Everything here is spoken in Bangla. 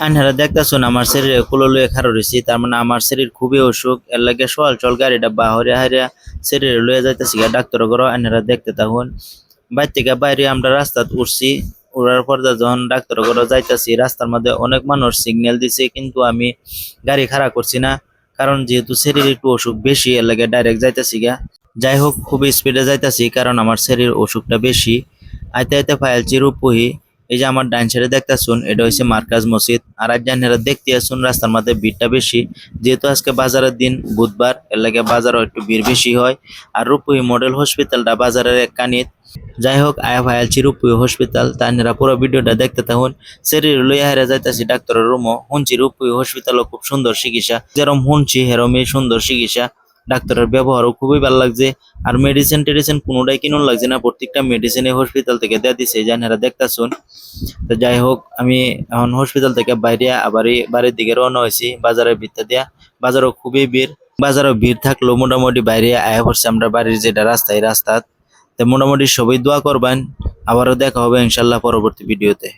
আনহারা দেখতাছুন আমার শরীরে কুলো লুয়ে খারো রয়েছি, তার মানে আমার শরীর খুবই অসুখ। এর লাগে সল চল গাড়িটা বাহরিয়া হারিয়া শরীরে লুয়ে যাইতেছি গা ডাক্তার ঘর। আনহারা দেখতে থাকুন। বাইর থেকে বাইরে আমরা রাস্তাত উঠছি, উড়ার পর যখন ডাক্তার ঘর যাইতেছি রাস্তার মধ্যে অনেক মানুষ সিগন্যাল দিছে, কিন্তু আমি গাড়ি খাড়া করছি না, কারণ যেহেতু শরীর একটু অসুখ বেশি এর লাগে ডাইরেক্ট যাইতেছি গা। যাই হোক, খুবই স্পিডে যাইতেছি কারণ আমার শরীর অসুখটা বেশি। আইতে আইতে ফাইলছি রূপহি। এই যে আমার ডাইন সাইডে দেখতেছুন, এটা হচ্ছে মার্কাজ মসজিদ। আর আজ জানেরা দেখতে আসুন রাস্তার মধ্যে ভিড়টা বেশি, যেহেতু আজকে বাজারের দিন বুধবার, এর লাগে বাজারও একটু ভিড় বেশি হয়। আর রূপহি মডেল হসপিটালটা বাজারের এক কানিত। যাই হোক, আয়া ফাইলছি রূপহি হসপিটাল, তাইনেরা পুরো ভিডিওটা দেখতে থাকুন। শরীর লইয়া হেরে যাইতেছি ডাক্তারের রুমও। শুনছি রূপহি হসপিটালও খুব সুন্দর চিকিৎসা, যেরকম শুনছি হেরমই সুন্দর চিকিৎসা। ডাক্তারের ব্যবহারও খুবই ভালো লাগছে। আর মেডিসিন টেডিসিন কোনোটাই কিনুন লাগছে না, প্রত্যেকটা মেডিসিন এই হসপিটাল থেকে দেয়া দিছে, জানেরা দেখতাছুন। তো যাই হোক, আমি এখন হসপিটাল থেকে বাইরে আবার বাড়ির দিকে রওনা হয়েছি বাজারের ভিতর দিয়া। বাজারও খুবই ভিড়। বাজারও ভিড় থাকলেও মোটামুটি বাইরে আয়া পড়ছে আমরা বাড়ির যেটা রাস্তা, এই রাস্তা। তো মোটামুটি সবাই দোয়া করবেন। আবারও দেখা হবে ইনশাল্লাহ পরবর্তী ভিডিওতে।